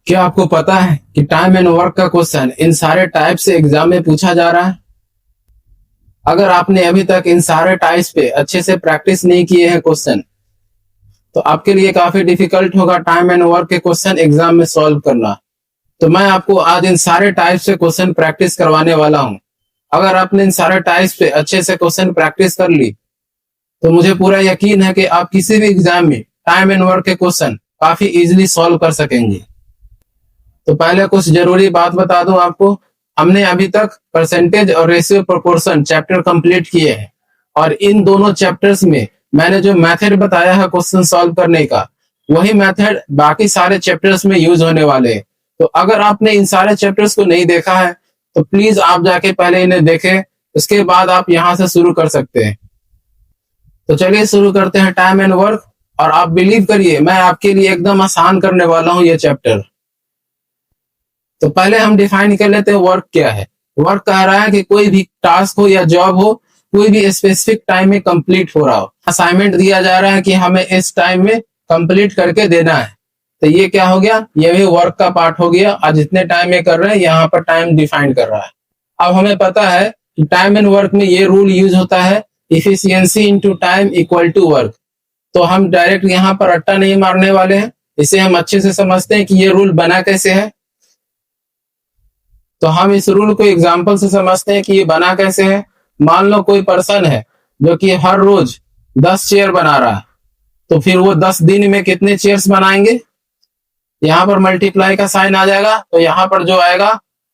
क्या आपको पता है कि टाइम एंड वर्क का क्वेश्चन इन सारे टाइप से एग्जाम में पूछा जा रहा है? अगर आपने अभी तक इन सारे टाइप्स पे अच्छे से प्रैक्टिस नहीं किए हैं क्वेश्चन, तो आपके लिए काफी डिफिकल्ट होगा टाइम एंड वर्क के क्वेश्चन एग्जाम में सॉल्व करना। तो मैं आपको आज इन सारे टाइप से क्वेश्चन प्रैक्टिस करवाने वाला हूं। अगर आपने इन सारे टाइप्स पे अच्छे से क्वेश्चन प्रैक्टिस कर ली, तो मुझे पूरा यकीन है कि आप किसी भी एग्जाम में टाइम एंड वर्क के क्वेश्चन काफी इजिली सॉल्व कर सकेंगे। तो पहले कुछ जरूरी बात बता दूं आपको। हमने अभी तक परसेंटेज और रेशियो प्रोपोर्शन चैप्टर कंप्लीट किए हैं, और इन दोनों चैप्टर्स में मैंने जो मेथड बताया है क्वेश्चन सॉल्व करने का, वही मेथड बाकी सारे चैप्टर्स में यूज होने वाले हैं। तो अगर आपने इन सारे चैप्टर्स को नहीं देखा है, तो प्लीज आप जाके पहले इन्हें देखें, उसके बाद आप यहां से शुरू कर सकते हैं। तो चलिए शुरू करते हैं टाइम एंड वर्क। और आप बिलीव करिए, मैं आपके लिए एकदम आसान करने वाला हूं ये चैप्टर। तो पहले हम डिफाइन कर लेते हैं वर्क क्या है। वर्क कह रहा है कि कोई भी टास्क हो या जॉब हो, कोई भी स्पेसिफिक टाइम में कंप्लीट हो रहा हो। असाइनमेंट दिया जा रहा है कि हमें इस टाइम में कंप्लीट करके देना है, तो ये क्या हो गया, ये भी वर्क का पार्ट हो गया। और जितने टाइम में कर रहे हैं, यहाँ पर टाइम डिफाइन कर रहा है। अब हमें पता है कि टाइम एंड वर्क में ये रूल यूज होता है, efficiency into time equal to work. तो हम डायरेक्ट यहाँ पर रट्टा नहीं मारने वाले हैं, इसे हम अच्छे से समझते हैं कि ये रूल बना कैसे है। तो हम इस रूल को एग्जाम्पल से समझते हैं कि ये बना कैसे है। मान लो कोई पर्सन है जो कि हर रोज 10 चेयर बना रहा है, तो फिर वो 10 दिन में कितने चेयर्स बनाएंगे? यहाँ पर मल्टीप्लाई का साइन आ जाएगा, तो यहाँ पर जो आएगा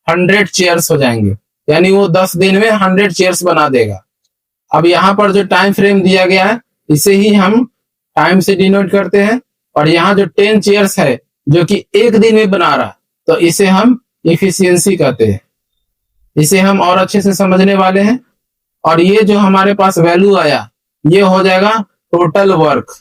100 चेयर्स हो जाएंगे, यानी वो 10 दिन में 100 चेयर्स बना देगा। अब यहाँ पर जो टाइम फ्रेम दिया गया है, इसे ही हम टाइम से डिनोट करते हैं। और यहाँ जो 10 चेयर्स है जो कि एक दिन में बना रहा है, तो इसे हम इफिशियंसी कहते हैं। इसे हम और अच्छे से समझने वाले हैं। और ये जो हमारे पास वैल्यू आया, ये हो जाएगा टोटल वर्क।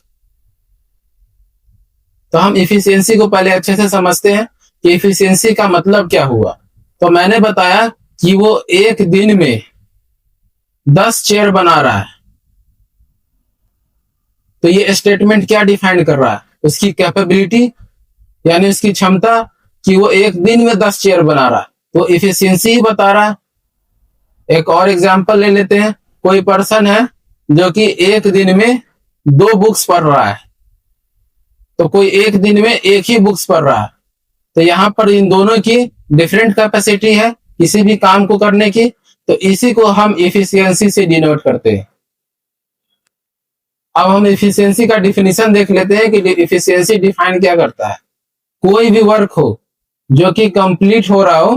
तो हम इफिशियंसी को पहले अच्छे से समझते हैं कि इफिशियंसी का मतलब क्या हुआ। तो मैंने बताया कि वो एक दिन में 10 चेयर बना रहा है। तो ये स्टेटमेंट क्या डिफाइन कर रहा है? उसकी कैपेबिलिटी, यानी उसकी क्षमता कि वो एक दिन में 10 चेयर बना रहा है, तो इफिशियंसी ही बता रहा है। एक और एग्जांपल ले लेते हैं। कोई पर्सन है जो कि एक दिन में 2 बुक्स पढ़ रहा है, तो कोई एक दिन में एक ही बुक्स पढ़ रहा है। तो यहाँ पर इन दोनों की डिफरेंट कैपेसिटी है किसी भी काम को करने की, तो इसी को हम इफिशियंसी से डिनोट करते हैं। अब हम इफिशियंसी का डिफिनीशन देख लेते हैं कि इफिशियंसी डिफाइन क्या करता है। कोई भी वर्क हो जो कि कंप्लीट हो रहा हो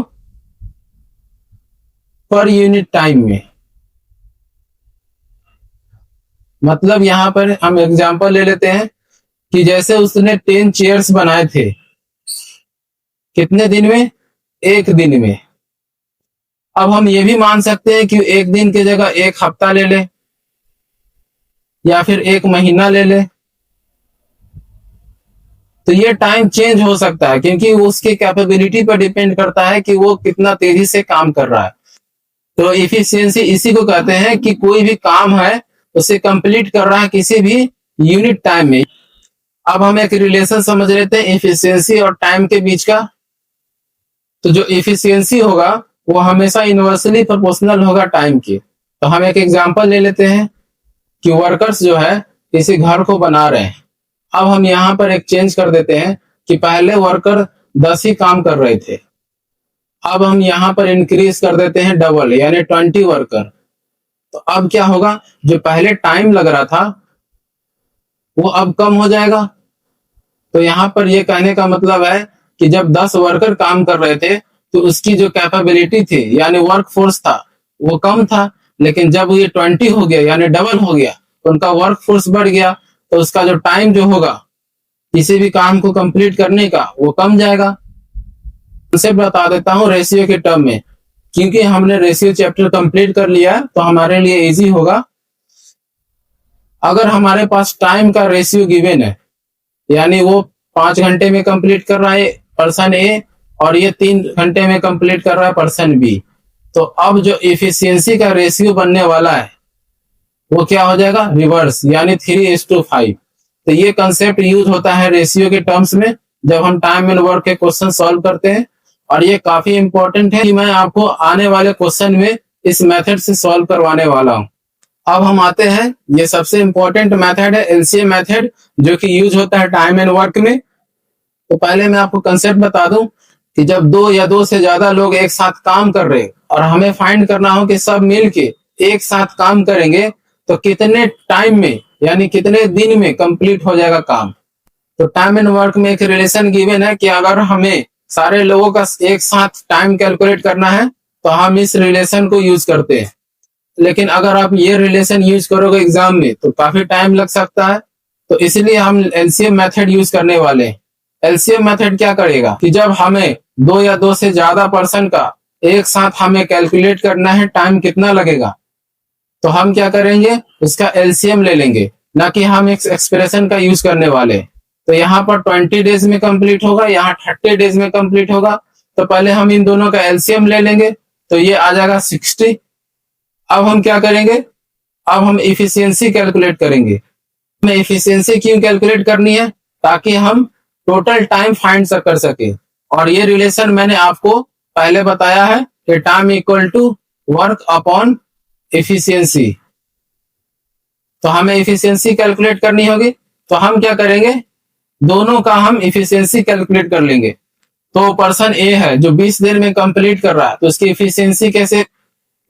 पर यूनिट टाइम में। मतलब यहां पर हम एग्जांपल ले लेते हैं कि जैसे उसने 10 चेयर्स बनाए थे, कितने दिन में? एक दिन में। अब हम ये भी मान सकते हैं कि एक दिन की जगह एक हफ्ता ले ले, या फिर एक महीना ले ले। तो ये टाइम चेंज हो सकता है, क्योंकि वो उसकी कैपेबिलिटी पर डिपेंड करता है कि वो कितना तेजी से काम कर रहा है। तो इफिशियंसी इसी को कहते हैं कि कोई भी काम है उसे कंप्लीट कर रहा है किसी भी यूनिट टाइम में। अब हम एक रिलेशन समझ लेते हैं इफिशियंसी और टाइम के बीच का। तो जो इफिशियंसी होगा वो हमेशा इनवर्सली प्रोपोर्शनल होगा टाइम के। तो हम एक एग्जांपल ले लेते हैं कि वर्कर्स जो है किसी घर को बना रहे हैं। अब हम यहाँ पर एक चेंज कर देते हैं कि पहले वर्कर 10 ही काम कर रहे थे, अब हम यहाँ पर इंक्रीज कर देते हैं डबल, यानी 20 वर्कर। तो अब क्या होगा, जो पहले टाइम लग रहा था वो अब कम हो जाएगा। तो यहाँ पर ये कहने का मतलब है कि जब 10 वर्कर काम कर रहे थे, तो उसकी जो कैपेबिलिटी थी यानी वर्क फोर्स था वो कम था। लेकिन जब ये 20 हो गया यानी डबल हो गया, तो उनका वर्क फोर्स बढ़ गया, तो उसका जो टाइम जो होगा किसी भी काम को कंप्लीट करने का, वो कम जाएगा। उसे बता देता हूँ रेशियो के टर्म में, क्योंकि हमने रेशियो चैप्टर कंप्लीट कर लिया तो हमारे लिए इजी होगा। अगर हमारे पास टाइम का रेशियो गिवन है, यानी वो 5 घंटे में कंप्लीट कर रहा है पर्सन ए, और ये 3 घंटे में कंप्लीट कर रहा है पर्सन बी, तो अब जो इफिशियंसी का रेशियो बनने वाला है वो क्या हो जाएगा, रिवर्स, यानी 3:5। तो ये कंसेप्ट यूज होता है रेशियो के टर्म्स में, जब हम टाइम एंड वर्क के क्वेश्चन सॉल्व करते हैं। और ये काफी इंपॉर्टेंट है कि मैं आपको आने वाले क्वेश्चन में इस मेथड से सॉल्व करवाने वाला हूँ। अब हम आते हैं, ये सबसे इंपॉर्टेंट मेथड है एलसीएम मेथड, जो कि यूज होता है टाइम एंड वर्क में। तो पहले मैं आपको कंसेप्ट बता दूं कि जब दो या दो से ज्यादा लोग एक साथ काम कर रहे हैं और हमें फाइंड करना हो कि सब मिलके एक साथ काम करेंगे तो कितने टाइम में यानी कितने दिन में कंप्लीट हो जाएगा काम। तो टाइम एंड वर्क में एक रिलेशन गिवन है कि अगर हमें सारे लोगों का एक साथ टाइम कैलकुलेट करना है तो हम इस रिलेशन को यूज करते हैं। लेकिन अगर आप ये रिलेशन यूज करोगे एग्जाम में तो काफी टाइम लग सकता है, तो इसलिए हम एलसीएम मेथड यूज करने वाले हैं। एलसीएम मेथड क्या करेगा कि जब हमें दो या दो से ज्यादा पर्सन का एक साथ हमें कैलकुलेट करना है टाइम कितना लगेगा, तो हम क्या करेंगे उसका एलसीएम ले लेंगे, ना कि हम एक एक्सप्रेशन का यूज करने वाले। तो यहाँ पर 20 डेज में कंप्लीट होगा, यहाँ 30 डेज में कंप्लीट होगा। तो पहले हम इन दोनों का एलसीएम ले लेंगे, तो ये आ जाएगा 60। अब हम क्या करेंगे, अब हम इफिशियंसी कैलकुलेट करेंगे। हमें इफिशियंसी क्यों कैलकुलेट करनी है, ताकि हम टोटल टाइम फाइंड कर सके। और ये रिलेशन मैंने आपको पहले बताया है कि time equal to work upon efficiency. तो हमें इफिशियंसी कैलकुलेट करनी होगी, तो हम क्या करेंगे, दोनों का हम इफिशियंसी कैलकुलेट कर लेंगे। तो पर्सन ए है जो 20 दिन में कंप्लीट कर रहा है, तो उसकी इफिशियंसी कैसे,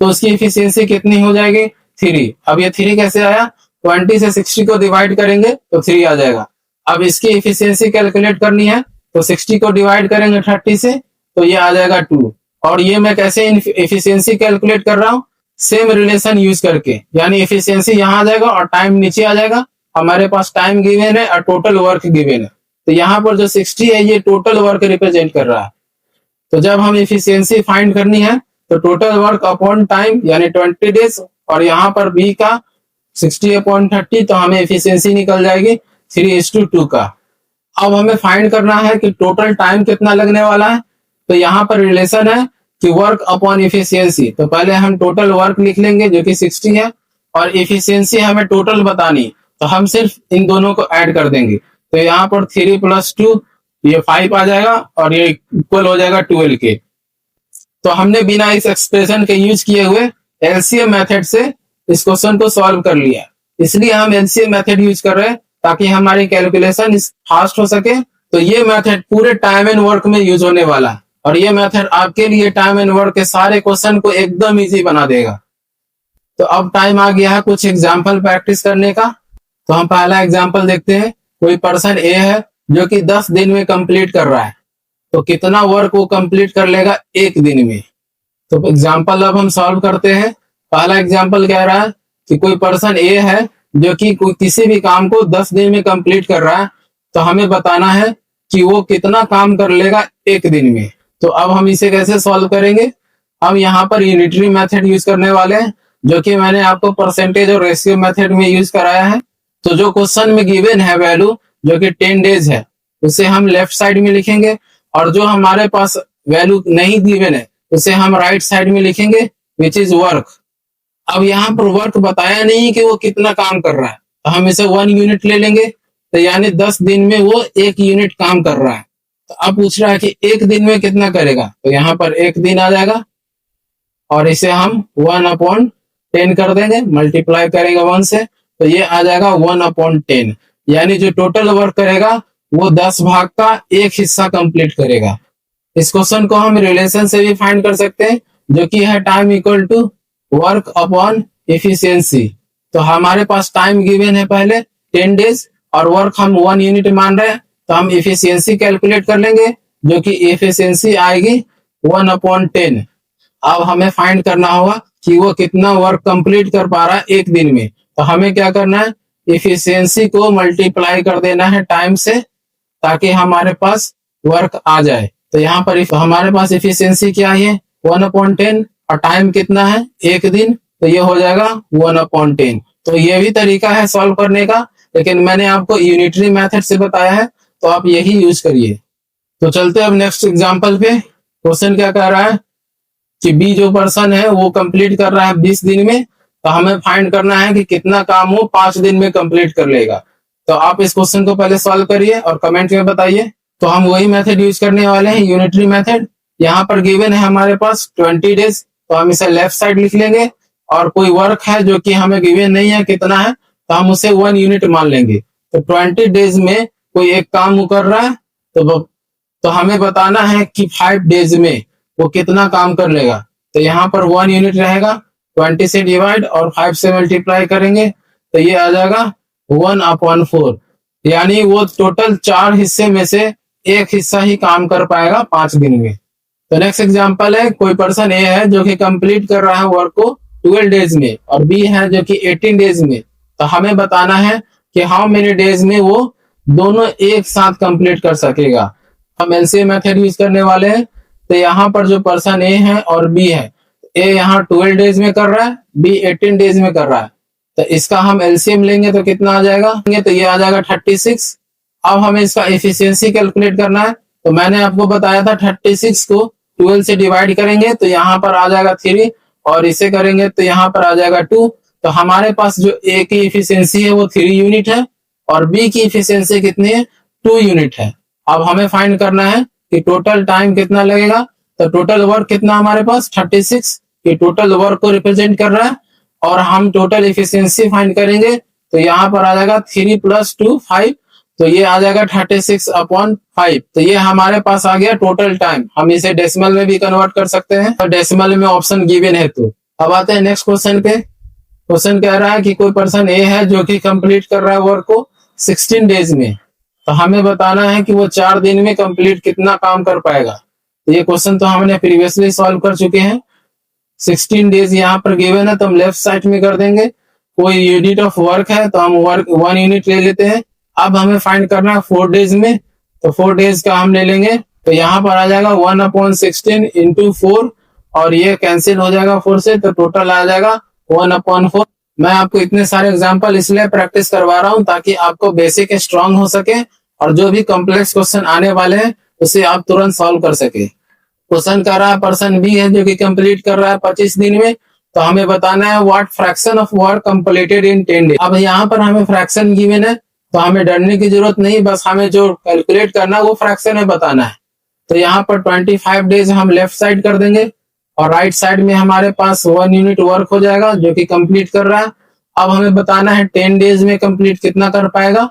तो उसकी इफिशियंसी कितनी हो जाएगी 3। अब ये 3 कैसे आया, 20 से 60 को डिवाइड करेंगे तो 3 आ जाएगा। अब इसकी इफिशियंसी कैलकुलेट करनी है, तो 60 को डिवाइड करेंगे 30 से, तो ये आ जाएगा 2। और ये मैं कैसे इफिशियंसी कैलकुलेट कर रहा हूँ, सेम रिलेशन यूज करके, यानी इफिशियंसी यहाँ आ जाएगा और टाइम नीचे आ जाएगा। हमारे पास टाइम गिवन है और टोटल वर्क गिवन है, तो यहाँ पर जो 60 है ये टोटल वर्क रिप्रेजेंट कर रहा है। तो जब हम इफिशियंसी फाइंड करनी है तो टोटल वर्क अपॉन टाइम यानी 20 डेज, और यहाँ पर बी का 60 अपॉन 30, तो हमें इफिशियंसी निकल जाएगी 3:2 का। अब हमें फाइंड करना है कि टोटल टाइम कितना लगने वाला है। तो यहाँ पर रिलेशन है कि वर्क अपॉन इफिशियंसी। तो पहले हम टोटल वर्क लिख लेंगे जो कि 60 है, और इफिशियंसी हमें टोटल बतानी, तो हम सिर्फ इन दोनों को ऐड कर देंगे। तो यहाँ पर 3 + 2 ये 5 आ जाएगा और ये इक्वल हो जाएगा 12 के। तो हमने बिना इस एक्सप्रेशन के यूज किए हुए एलसीएम मेथड से इस क्वेश्चन को सॉल्व कर लिया। इसलिए हम एलसीएम मेथड यूज कर रहे हैं ताकि हमारी कैलकुलेशन फास्ट हो सके। तो ये मेथड पूरे टाइम एंड वर्क में यूज होने वाला है, और ये मेथड आपके लिए टाइम एंड वर्क के सारे क्वेश्चन को एकदम इजी बना देगा। तो अब टाइम आ गया है कुछ एग्जाम्पल प्रैक्टिस करने का। तो हम पहला एग्जाम्पल देखते हैं। कोई पर्सन ए है जो कि 10 दिन में कंप्लीट कर रहा है, तो कितना वर्क वो कंप्लीट कर लेगा एक दिन में। तो एग्जाम्पल अब हम सॉल्व करते हैं। पहला एग्जाम्पल कह रहा है कि कोई पर्सन ए है जो कि किसी भी काम को 10 दिन में कंप्लीट कर रहा है, तो हमें बताना है कि वो कितना काम कर लेगा एक दिन में। तो अब हम इसे कैसे सॉल्व करेंगे, हम यहाँ पर यूनिटरी मेथड यूज करने वाले हैं, जो कि मैंने आपको परसेंटेज और रेशियो मेथड में यूज कराया है। तो जो क्वेश्चन में गिवन है वैल्यू जो कि 10 डेज है, उसे हम लेफ्ट साइड में लिखेंगे, और जो हमारे पास वैल्यू नहीं गिवन है उसे हम राइट साइड में लिखेंगे, विच इज वर्क। अब यहाँ पर वर्क बताया नहीं कि वो कितना काम कर रहा है, तो हम इसे 1 यूनिट ले लेंगे। तो यानी 10 दिन में वो 1 यूनिट काम कर रहा है। तो अब पूछ रहा है कि एक दिन में कितना करेगा, तो यहाँ पर 1 दिन आ जाएगा, और इसे हम 1/10 कर देंगे, मल्टीप्लाई करेंगे 1 से, तो ये आ जाएगा 1/10। यानी जो टोटल वर्क करेगा वो 10 भाग का 1 हिस्सा कंप्लीट करेगा। इस क्वेश्चन को हम रिलेशन से भी फाइंड कर सकते हैं, जो कि है time equal to work upon efficiency. तो हमारे पास टाइम गिवन है पहले 10 डेज, और वर्क हम 1 यूनिट मान रहे हैं, तो हम इफिशियंसी कैलकुलेट कर लेंगे, जो कि इफिशियंसी आएगी 1/10। अब हमें फाइंड करना होगा कि वो कितना वर्क कंप्लीट कर पा रहा है एक दिन में। तो हमें क्या करना है, इफिशियंसी को मल्टीप्लाई कर देना है टाइम से, ताकि हमारे पास वर्क आ जाए। तो यहाँ पर हमारे पास इफिशियंसी क्या है 1/10, और टाइम कितना है एक दिन, तो ये हो जाएगा 1/10। तो ये भी तरीका है सॉल्व करने का, लेकिन मैंने आपको यूनिटरी मेथड से बताया है, तो आप यही यूज करिए। तो चलते हैं अब नेक्स्ट एग्जांपल पे। क्वेश्चन क्या कह रहा है कि बी जो पर्सन है वो कंप्लीट कर रहा है 20 दिन में, तो हमें फाइंड करना है कि कितना काम वो 5 दिन में कंप्लीट कर लेगा। तो आप इस क्वेश्चन को पहले सॉल्व करिए और कमेंट में बताइए। तो हम वही मेथड यूज करने वाले हैं, यूनिटरी मेथड। यहाँ पर गिवन है हमारे पास 20 डेज, तो हम इसे लेफ्ट साइड लिख लेंगे। और कोई वर्क है जो कि हमें गिवन नहीं है कितना है, तो हम उसे 1 यूनिट मान लेंगे। तो 20 डेज में कोई एक काम कर रहा है, तो हमें बताना है कि 5 डेज में वो कितना काम कर लेगा। तो यहाँ पर 1 यूनिट रहेगा, 20 से डिवाइड और 5 से मल्टीप्लाई करेंगे तो ये आ जाएगा 1/4। यानी वो टोटल 4 हिस्से में से एक हिस्सा ही काम कर पाएगा 5 दिन में। तो नेक्स्ट एग्जांपल है, कोई पर्सन ए है जो कि कंप्लीट कर रहा है वर्क को 12 डेज में, और बी है जो कि 18 डेज में। तो हमें बताना है कि हाउ मेनी डेज में वो दोनों एक साथ कंप्लीट कर सकेगा। हम एलसीएम मेथड यूज करने वाले हैं। तो यहाँ पर जो पर्सन ए है और बी है, ए यहाँ 12 डेज में कर रहा है, बी 18 डेज में कर रहा है। तो इसका हम एलसीएम लेंगे तो कितना आ जाएगा, तो ये आ जाएगा 36। अब हमें इसका एफिशिएंसी कैलकुलेट करना है। तो मैंने आपको बताया था 36 को 12 से डिवाइड करेंगे तो यहाँ पर आ जाएगा 3, और इसे करेंगे तो यहाँ पर आ जाएगा 2। तो हमारे पास जो ए की एफिशिएंसी है वो 3 यूनिट है, और बी की एफिशिएंसी कितनी है, 2 यूनिट है। अब हमें फाइंड करना है कि टोटल टाइम कितना लगेगा। तो टोटल वर्क कितना हमारे पास 36, ये टोटल वर्क को रिप्रेजेंट कर रहा है। और हम टोटल एफिशिएंसी फाइंड करेंगे तो यहाँ पर आ जाएगा 3 + 2 5, तो ये आ जाएगा 36/5। तो ये हमारे पास आ गया टोटल टाइम। हम इसे डेसिमल में भी कन्वर्ट कर सकते हैं, और डेसिमल में ऑप्शन गिवन है। तो अब आते हैं नेक्स्ट क्वेश्चन पे। क्वेश्चन कह रहा है कि कोई पर्सन ए है जो कि कंप्लीट कर रहा है वर्क को 16 डेज में। तो हमें बताना है कि वो 4 दिन में कंप्लीट कितना काम कर पाएगा। तो ये क्वेश्चन तो हमने प्रीवियसली सॉल्व कर चुके हैं। 16 डेज यहाँ पर गिवन है तो हम लेफ्ट साइड में कर देंगे। कोई यूनिट ऑफ वर्क है तो हम वर्क 1 यूनिट ले लेते हैं। अब हमें फाइंड करना है 4 डेज में, तो 4 डेज का हम ले लेंगे। तो यहाँ पर आ जाएगा 1/16 × 4, और ये कैंसिल हो जाएगा 4 से, तो टोटल आ जाएगा 1/4। मैं आपको इतने सारे एग्जांपल इसलिए प्रैक्टिस करवा रहा हूँ ताकि आपको बेसिक स्ट्रांग हो सके, और जो भी कॉम्प्लेक्स क्वेश्चन आने वाले हैं उसे आप तुरंत सॉल्व कर सके। क्वेश्चन कर रहा है पर्सन बी है जो कि कंप्लीट कर रहा है 25 दिन में। तो हमें बताना है what fraction of work completed in 10 days. अब यहाँ पर हमें फ्रैक्शन गिवन है तो हमें डरने की जरूरत नहीं, बस हमें जो कैलकुलेट करना है वो फ्रैक्शन में बताना है। तो यहाँ पर 25 डेज हम लेफ्ट साइड कर देंगे, और राइट साइड में हमारे पास 1 यूनिट वर्क हो जाएगा जो कि कंप्लीट कर रहा है। अब हमें बताना है 10 डेज में कंप्लीट कितना कर पाएगा।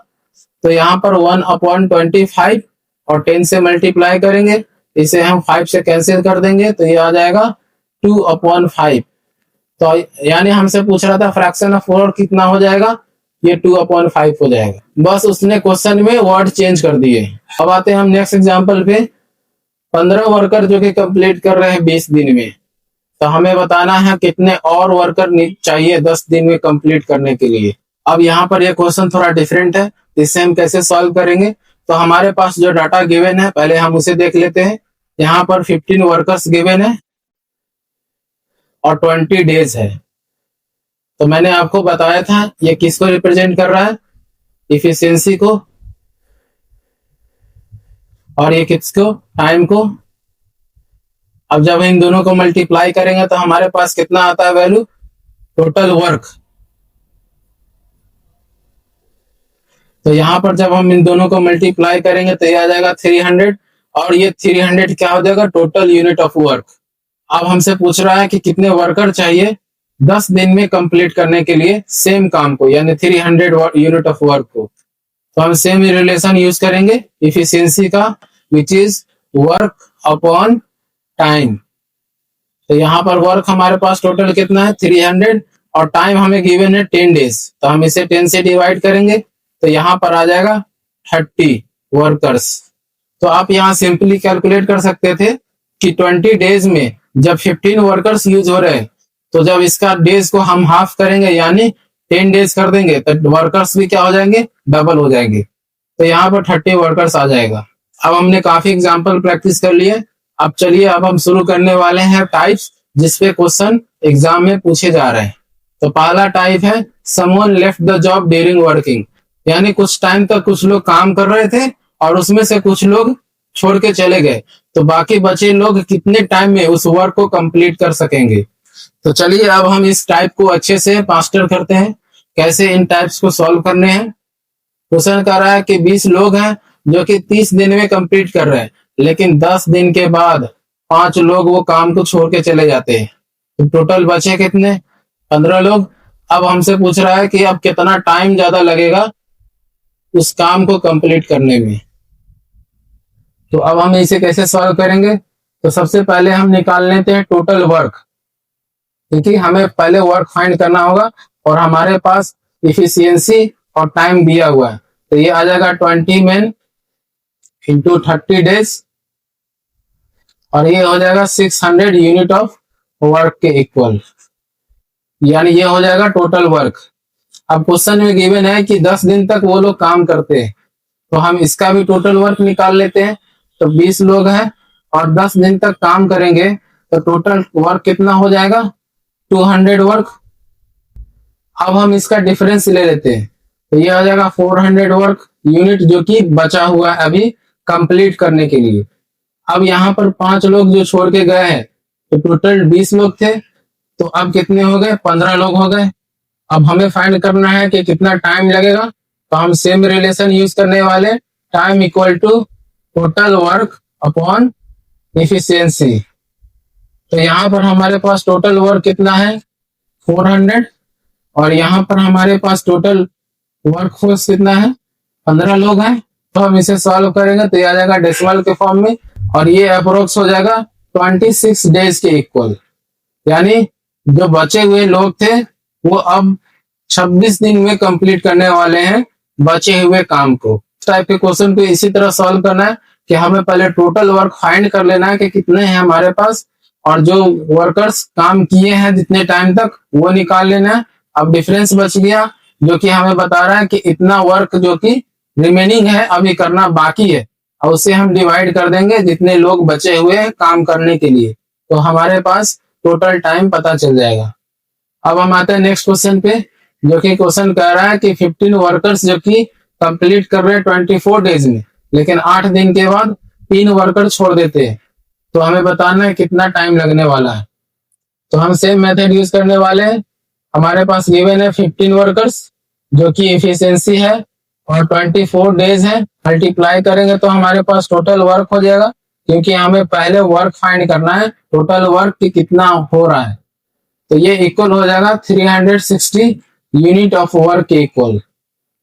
तो यहाँ पर 1/25 और 10 से मल्टीप्लाई करेंगे, इसे हम 5 से कैंसिल कर देंगे तो ये आ जाएगा 2/5। तो यानी हमसे पूछ रहा था फ्रैक्शन ऑफ वर्क कितना हो जाएगा, ये 2/5 हो जाएगा। बस उसने क्वेश्चन में वर्ड चेंज कर दिए। अब आते हैं हम नेक्स्ट एग्जांपल पे। 15 वर्कर जो कि कंप्लीट कर रहे हैं 20 दिन में। तो हमें बताना है कितने और वर्कर चाहिए 10 दिन में कंप्लीट करने के लिए। अब यहाँ पर ये क्वेश्चन थोड़ा डिफरेंट है, इससे हम कैसे सॉल्व करेंगे। तो हमारे पास जो डाटा गिवन है पहले हम उसे देख लेते हैं। यहाँ पर 15 वर्कर्स गिवन है और 20 डेज है। तो मैंने आपको बताया था ये किसको रिप्रेजेंट कर रहा है, इफिशियंसी को, और ये किसको, टाइम को। अब जब इन दोनों को मल्टीप्लाई करेंगे तो हमारे पास कितना आता है वैल्यू, टोटल वर्क। तो यहाँ पर जब हम इन दोनों को मल्टीप्लाई करेंगे तो ये आ जाएगा 300, और ये 300 क्या हो जाएगा, टोटल यूनिट ऑफ वर्क। अब हमसे पूछ रहा है कि कितने वर्कर चाहिए 10 दिन में कंप्लीट करने के लिए सेम काम को, यानी 300 यूनिट ऑफ वर्क को। तो हम सेम रिलेशन यूज करेंगे इफिशियंसी का, which is work upon time. तो यहाँ पर वर्क हमारे पास टोटल कितना है 300, और टाइम हमें गिवन है 10 डेज। तो हम इसे 10 से डिवाइड करेंगे तो यहाँ पर आ जाएगा 30 वर्कर्स। तो आप यहाँ सिंपली कैलकुलेट कर सकते थे कि 20 डेज में जब 15 वर्कर्स यूज हो रहे हैं, तो जब इसका डेज को हम हाफ करेंगे यानी 10 डेज कर देंगे तो वर्कर्स भी क्या हो जाएंगे, डबल हो जाएंगे। तो यहाँ पर 30 वर्कर्स आ जाएगा। अब हमने काफी एग्जाम्पल प्रैक्टिस कर लिए। अब चलिए अब हम शुरू करने वाले हैं टाइप्स जिसपे क्वेश्चन एग्जाम में पूछे जा रहे हैं। तो पहला टाइप है someone left the job during working, यानी कुछ टाइम तक कुछ लोग काम कर रहे थे और उसमें से कुछ लोग छोड़ के चले गए, तो बाकी बचे लोग कितने टाइम में उस वर्क को कंप्लीट कर सकेंगे। तो चलिए अब हम इस टाइप को अच्छे से मास्टर करते हैं, कैसे इन टाइप्स को सॉल्व करने हैं। क्वेश्चन कह रहा है कि 20 लोग हैं जो कि 30 दिन में कंप्लीट कर रहे हैं, लेकिन 10 दिन के बाद 5 लोग वो काम को छोड़ के चले जाते हैं। तो टोटल बचे कितने? 15 लोग। अब हमसे पूछ रहा है कि अब कितना टाइम ज्यादा लगेगा उस काम को कंप्लीट करने में। तो अब हम इसे कैसे सॉल्व करेंगे? तो सबसे पहले हम निकाल लेते हैं टोटल वर्क, क्योंकि हमें पहले वर्क फाइंड करना होगा और हमारे पास इफिशियंसी और टाइम दिया हुआ है। तो ये आ जाएगा 20 मैन इंटू 30 डेज, और ये हो जाएगा 600 यूनिट ऑफ वर्क के इक्वल, यानी ये हो जाएगा टोटल वर्क। अब क्वेश्चन में गिवन है कि 10 दिन तक वो लोग काम करते हैं, तो हम इसका भी टोटल वर्क निकाल लेते हैं। तो 20 लोग हैं और 10 दिन तक काम करेंगे, तो टोटल वर्क कितना हो जाएगा? 200 वर्क। अब हम इसका डिफरेंस ले लेते हैं, तो ये आ जाएगा 400 वर्क यूनिट, जो कि बचा हुआ है अभी कंप्लीट करने के लिए। अब यहाँ पर 5 लोग जो छोड़ के गए हैं, तो टोटल 20 लोग थे, तो अब कितने हो गए? 15 लोग हो गए। अब हमें फाइंड करना है कि कितना टाइम लगेगा, तो हम सेम रिलेशन यूज करने वाले, time equal to total work upon efficiency. तो यहाँ पर हमारे पास टोटल वर्क कितना है? 400, और यहाँ पर हमारे पास टोटल वर्क फोर्स कितना है? 15 लोग हैं। तो हम इसे सॉल्व करेंगे तो ये आ जाएगा डेसिमल के फॉर्म में, और ये अप्रोक्स हो जाएगा 26 डेज के इक्वल, यानी जो बचे हुए लोग थे वो अब 26 दिन में कंप्लीट करने वाले हैं बचे हुए काम को। इस टाइप के क्वेश्चन को इसी तरह सॉल्व करना है कि हमें पहले टोटल वर्क फाइंड कर लेना है कि कितने हैं हमारे पास, और जो वर्कर्स काम किए हैं जितने टाइम तक वो निकाल लेना है। अब डिफरेंस बच गया, जो कि हमें बता रहा है कि इतना वर्क जो कि रिमेनिंग है अभी करना बाकी है, और उसे हम डिवाइड कर देंगे जितने लोग बचे हुए हैं काम करने के लिए, तो हमारे पास टोटल टाइम पता चल जाएगा। अब हम आते हैं नेक्स्ट क्वेश्चन पे, जो कि क्वेश्चन कह रहा है कि 15 वर्कर्स जो कि कंप्लीट कर रहे हैं 24 डेज में, लेकिन 8 दिन के बाद 3 वर्कर छोड़ देते हैं, तो हमें बताना है कितना टाइम लगने वाला है। तो हम सेम मेथड यूज करने वाले हैं। हमारे पास गिवन है 15 वर्कर्स जो कि एफिशिएंसी है और 24 डेज है, मल्टीप्लाई करेंगे तो हमारे पास टोटल वर्क हो जाएगा, क्योंकि हमें पहले वर्क फाइंड करना है टोटल वर्क की कितना हो रहा है। तो ये इक्वल हो जाएगा 360 यूनिट ऑफ वर्क के इक्वल,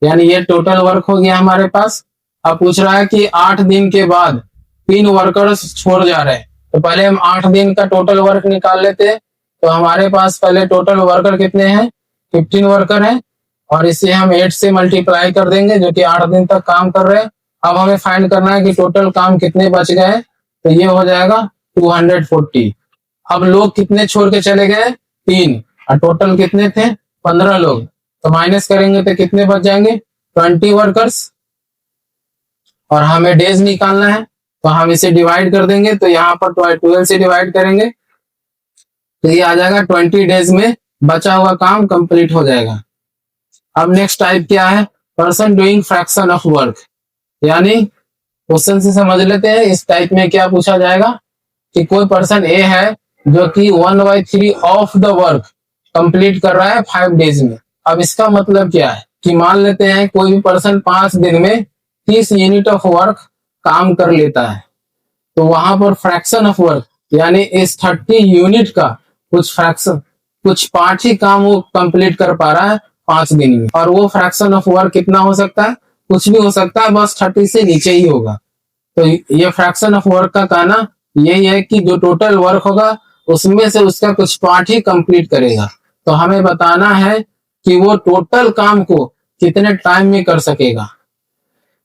यानी ये टोटल वर्क हो गया हमारे पास। अब पूछ रहा है कि 8 दिन के बाद 3 वर्कर्स छोड़ जा रहे हैं, तो पहले हम 8 दिन का टोटल वर्क निकाल लेते हैं। तो हमारे पास पहले टोटल वर्कर कितने हैं? 15 वर्कर हैं, और इसे हम 8 से मल्टीप्लाई कर देंगे, जो कि 8 दिन तक काम कर रहे हैं। अब हमें फाइंड करना है कि टोटल काम कितने बच गए, तो ये हो जाएगा 240। अब लोग कितने छोड़ के चले गए? 3, और टोटल कितने थे? 15 लोग, तो माइनस करेंगे तो कितने बच जाएंगे? 20 वर्कर्स, और हमें डेज निकालना है, तो हम इसे डिवाइड कर देंगे, तो यहाँ पर 12 से डिवाइड करेंगे तो ये आ जाएगा 20 डेज में बचा हुआ काम कंप्लीट हो जाएगा। अब नेक्स्ट टाइप क्या है? Person doing fraction of work, यानी क्वेश्चन से समझ लेते हैं इस टाइप में क्या पूछा जाएगा कि कोई पर्सन ए है जो कि 1/3 ऑफ द वर्क कंप्लीट कर रहा है 5 डेज में। अब इसका मतलब क्या है कि मान लेते हैं कोई भी पर्सन 5 दिन में 30 यूनिट ऑफ वर्क काम कर लेता है, तो वहां पर फ्रैक्शन ऑफ वर्क यानी इस 30 यूनिट का कुछ फ्रैक्शन, कुछ पार्ट ही काम वो कंप्लीट कर पा रहा है 5 दिन में, और वो फ्रैक्शन ऑफ वर्क कितना हो सकता है? कुछ भी हो सकता है, बस 30 से नीचे ही होगा। तो ये फ्रैक्शन ऑफ वर्क का कहना यही है कि जो टोटल वर्क होगा उसमें से उसका कुछ पार्ट ही कंप्लीट करेगा। तो हमें बताना है कि वो टोटल काम को कितने टाइम में कर सकेगा।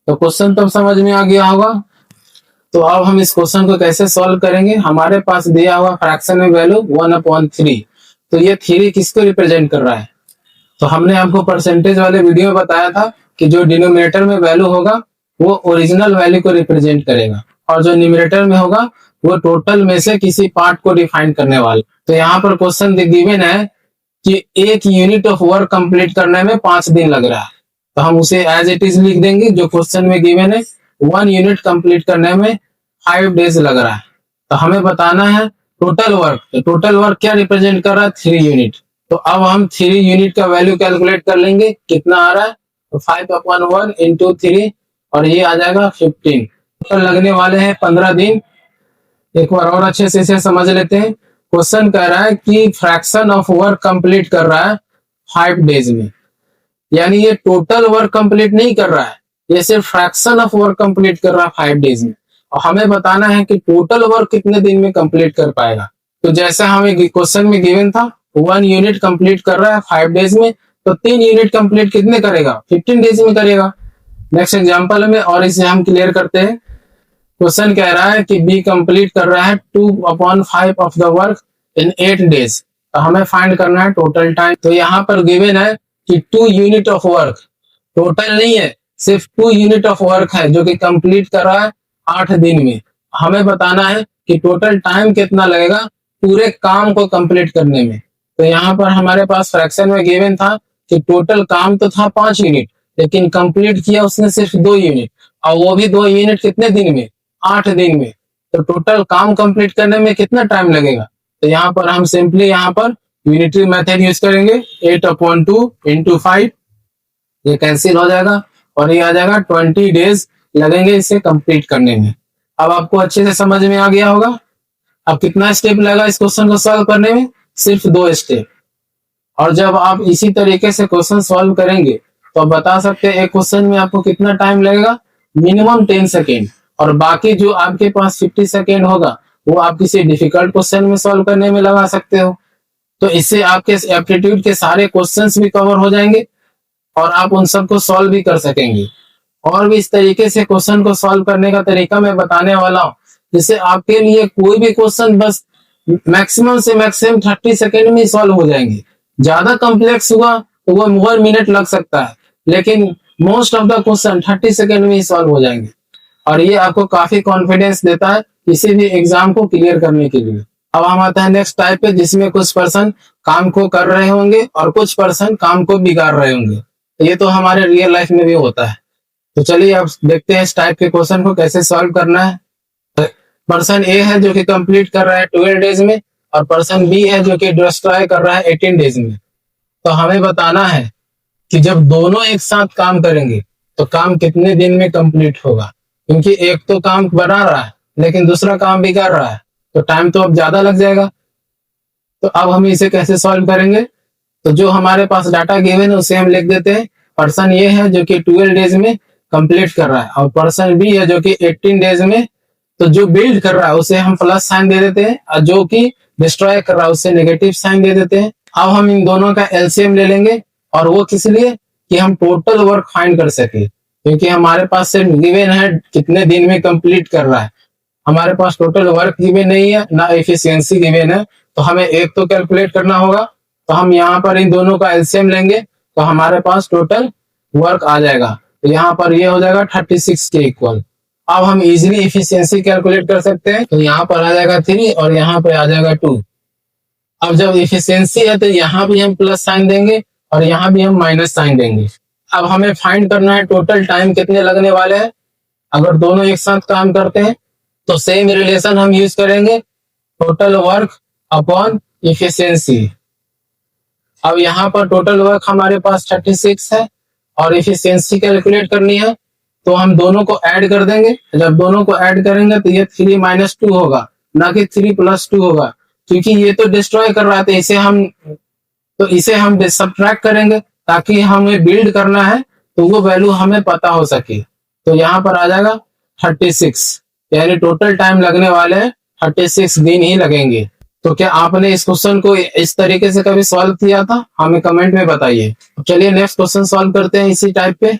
तो क्वेश्चन तो समझ में आ गया होगा। तो अब हम इस क्वेश्चन को कैसे सॉल्व करेंगे? हमारे पास दिया हुआ फ्रैक्शन में वैल्यू 1/3, तो ये 3 किसको रिप्रेजेंट कर रहा है? तो हमने आपको परसेंटेज वाले वीडियो में बताया था कि जो डिनोमिनेटर में वैल्यू होगा वो ओरिजिनल वैल्यू को रिप्रेजेंट करेगा, और जो न्यूमरेटर में होगा वो टोटल में से किसी पार्ट को डिफाइन करने वाला। तो यहाँ पर क्वेश्चन गिवन है कि 1 यूनिट ऑफ वर्क कंप्लीट करने में 5 दिन लग रहा है, तो हम उसे एज इट इज लिख देंगे जो क्वेश्चन में गिवन है। 1 यूनिट कंप्लीट करने में 5 डेज लग रहा है, तो हमें बताना है टोटल वर्क। तो टोटल वर्क क्या रिप्रेजेंट कर रहा है? 3 यूनिट। तो अब हम 3 यूनिट का वैल्यू कैलकुलेट कर लेंगे, कितना आ रहा है? तो 5/1 इंटू 3 और ये आ जाएगा 15। टोटल लगने वाले हैं 15 दिन। एक बार और अच्छे से इसे समझ लेते हैं। क्वेश्चन कह रहा है कि फ्रैक्शन ऑफ वर्क कंप्लीट कर रहा है 5 डेज में, यानी ये टोटल वर्क कंप्लीट नहीं कर रहा है, ये सिर्फ फ्रैक्शन ऑफ वर्क कंप्लीट कर रहा है 5 डेज में। और हमें बताना है कि टोटल वर्क कितने दिन में कंप्लीट कर पाएगा। तो जैसा हमें क्वेश्चन में गिवन था 1 यूनिट कंप्लीट कर रहा है 5 डेज में, तो 3 यूनिट कंप्लीट कितने करेगा, 15 डेज में करेगा। नेक्स्ट एग्जाम्पल में और इसे हम क्लियर करते हैं। क्वेश्चन कह रहा है कि बी कंप्लीट कर रहा है 2/5 of the work in 8 days. तो हमें फाइंड करना है टोटल टाइम। तो यहाँ पर गिवन है कि 2 यूनिट ऑफ वर्क, टोटल नहीं है, सिर्फ 2 यूनिट ऑफ वर्क है जो कि कंप्लीट कर रहा है 8 दिन में। हमें बताना है कि टोटल टाइम कितना लगेगा पूरे काम को कंप्लीट करने में। तो यहाँ पर हमारे पास फ्रैक्शन में गिवन था कि टोटल काम तो था 5 यूनिट, लेकिन कंप्लीट किया उसने सिर्फ 2 यूनिट, और वो भी 2 यूनिट कितने दिन में, 8 दिन में। तो टोटल काम कंप्लीट करने में कितना टाइम लगेगा। तो यहाँ पर हम सिंपली यहाँ पर यूनिटरी मेथड यूज करेंगे। 8/2 इंटू 5, ये कैंसिल हो जाएगा और ये आ जाएगा 20 डेज लगेंगे इसे कंप्लीट करने में। अब आपको अच्छे से समझ में आ गया होगा। अब कितना स्टेप लगा इस क्वेश्चन को सॉल्व करने में, सिर्फ 2 स्टेप। और जब आप इसी तरीके से क्वेश्चन सॉल्व करेंगे तो आप बता सकते हैं एक क्वेश्चन में आपको कितना टाइम लगेगा, मिनिमम 10 सेकेंड। और बाकी जो आपके पास 50 सेकेंड होगा वो आप किसी डिफिकल्ट क्वेश्चन में सॉल्व करने में लगा सकते हो। तो इससे आपके एप्टीट्यूड के सारे क्वेश्चंस भी कवर हो जाएंगे और आप उन सबको सॉल्व भी कर सकेंगे। और भी इस तरीके से क्वेश्चन को सॉल्व करने का तरीका मैं बताने वाला हूँ, जिससे आपके लिए कोई भी क्वेश्चन बस मैक्सिमम से मैक्सिमम 30 सेकेंड में सॉल्व हो जाएंगे। ज्यादा कॉम्प्लेक्स हुआ तो वो 1 मिनट लग सकता है, लेकिन most of the question 30 second में ही सॉल्व हो जाएंगे। और ये आपको काफी कॉन्फिडेंस देता है किसी भी एग्जाम को क्लियर करने के लिए। अब हम आते हैं नेक्स्ट टाइप पे, जिसमें कुछ पर्सन काम को कर रहे होंगे और कुछ पर्सन काम को बिगाड़ रहे होंगे। ये तो हमारे रियल लाइफ में भी होता है। तो चलिए अब देखते हैं इस टाइप के क्वेश्चन को कैसे सॉल्व करना है। पर्सन ए है जो कि कंप्लीट कर रहा है 12 डेज में, और पर्सन बी है जो कि डिस्ट्रॉय कर रहा है 18 डेज में। तो हमें बताना है कि जब दोनों एक साथ काम करेंगे तो काम कितने दिन में कंप्लीट होगा, क्योंकि एक तो काम बना रहा है लेकिन दूसरा काम बिगाड़ रहा है, तो टाइम तो अब ज्यादा लग जाएगा। तो अब हम इसे कैसे सॉल्व करेंगे। तो जो हमारे पास डाटा गिवन है उसे हम लिख देते हैं। पर्सन ये है जो कि 12 डेज में कंप्लीट कर रहा है, और पर्सन बी है जो कि 18 डेज में। तो जो बिल्ड कर रहा है उसे हम प्लस साइन दे देते हैं, और जो कि डिस्ट्रॉय कर रहा है उसे नेगेटिव साइन दे देते हैं। अब हम इन दोनों का एलसीएम ले लेंगे, और वो किस लिए, कि हम टोटल वर्क फाइंड कर सके, क्योंकि हमारे पास सिर्फ गिवन है कितने दिन में कंप्लीट कर रहा है, हमारे पास टोटल वर्क गिवन नहीं है ना एफिशिएंसी गिवन है। तो हमें एक तो कैलकुलेट करना होगा। तो हम यहाँ पर इन दोनों का एलसीएम लेंगे तो हमारे पास टोटल वर्क आ जाएगा। तो यहाँ पर ये हो जाएगा 36 के इक्वल। अब हम इजीली एफिशिएंसी कैलकुलेट कर सकते हैं। तो यहाँ पर आ जाएगा 3 और यहाँ पे आ जाएगा 2। अब जब एफिशिएंसी है तो यहाँ भी हम प्लस साइन देंगे और यहाँ भी हम माइनस साइन देंगे। अब हमें फाइंड करना है टोटल टाइम कितने लगने वाले हैं। अगर दोनों एक साथ काम करते हैं तो सेम रिलेशन हम यूज करेंगे, टोटल वर्क अपॉन एफिशिएंसी। अब यहाँ पर टोटल वर्क हमारे पास 36 है और एफिशिएंसी कैलकुलेट करनी है, तो हम दोनों को ऐड कर देंगे। जब दोनों को ऐड करेंगे तो ये 3 - 2 होगा, ना कि 3 + 2 होगा, क्योंकि ये तो डिस्ट्रॉय कर रहा था। इसे हम सब्ट्रैक्ट करेंगे ताकि हमें बिल्ड करना है तो वो वैल्यू हमें पता हो सके। तो यहाँ पर आ जाएगा 36, यानी टोटल टाइम लगने वाले हैं 36 दिन ही लगेंगे। तो क्या आपने इस क्वेश्चन को इस तरीके से कभी सॉल्व किया था, हमें कमेंट में बताइए। चलिए नेक्स्ट क्वेश्चन सॉल्व करते हैं इसी टाइप पे।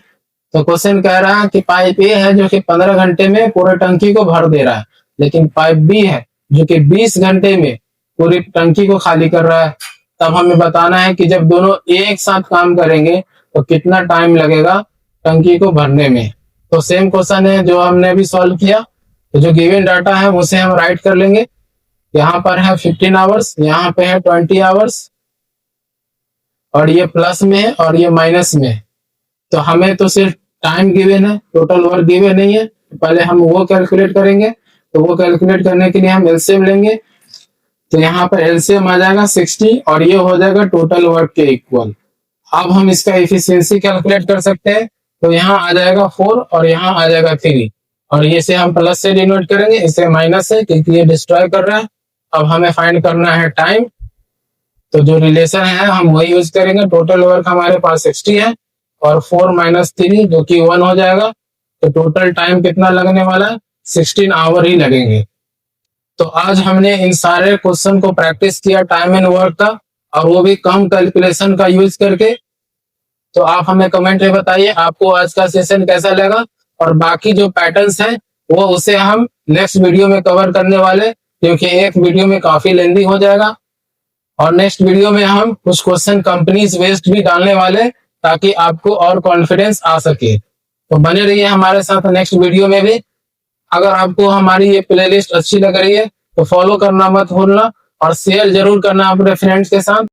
तो क्वेश्चन कह रहा है कि पाइप ए है जो कि 15 घंटे में पूरे टंकी को भर दे रहा है, लेकिन पाइप बी है जो कि 20 घंटे में पूरी टंकी को खाली कर रहा है। तब हमें बताना है कि जब दोनों एक साथ काम करेंगे तो कितना टाइम लगेगा टंकी को भरने में। तो सेम क्वेश्चन है जो हमने अभी सॉल्व किया। तो जो गिवन डाटा है उसे हम राइट कर लेंगे। यहाँ पर है 15 आवर्स, यहाँ पे है 20 आवर्स, और ये प्लस में है और ये माइनस में है। तो हमें तो सिर्फ टाइम गिवन है, टोटल वर्क गिवन नहीं है। पहले हम वो कैलकुलेट करेंगे। तो वो कैलकुलेट करने के लिए हम एलसीएम लेंगे। तो यहाँ पर एलसीएम आ जाएगा 60 और ये हो जाएगा टोटल वर्क के इक्वल। अब हम इसका एफिशिएंसी कैलकुलेट कर सकते हैं। तो यहाँ आ जाएगा 4 और यहाँ आ जाएगा 3 और ये से हम प्लस से डिनोट करेंगे, इसे माइनस से, क्योंकि ये डिस्ट्रॉय कर रहा है। अब हमें फाइंड करना है टाइम, तो जो रिलेशन है हम वही यूज करेंगे। टोटल वर्क हमारे पास 60 है और 4 माइनस 3 जो कि 1 हो जाएगा। तो टोटल टाइम कितना लगने वाला है, 16 आवर ही लगेंगे। तो आज हमने इन सारे क्वेश्चन को प्रैक्टिस किया टाइम एंड वर्क का, और वो भी कम कैलकुलेशन का यूज करके। तो आप हमें कमेंट में बताइए आपको आज का सेशन कैसा लगा, और बाकी जो पैटर्न्स हैं वो उसे हम नेक्स्ट वीडियो में कवर करने वाले, क्योंकि एक वीडियो में काफी लेंदी हो जाएगा। और नेक्स्ट वीडियो में हम कुछ क्वेश्चन कंपनीज बेस्ड भी डालने वाले, ताकि आपको और कॉन्फिडेंस आ सके। तो बने रहिए हमारे साथ नेक्स्ट वीडियो में भी। अगर आपको हमारी ये प्लेलिस्ट अच्छी लग रही है तो फॉलो करना मत भूलना, और शेयर जरूर करना अपने फ्रेंड्स के साथ।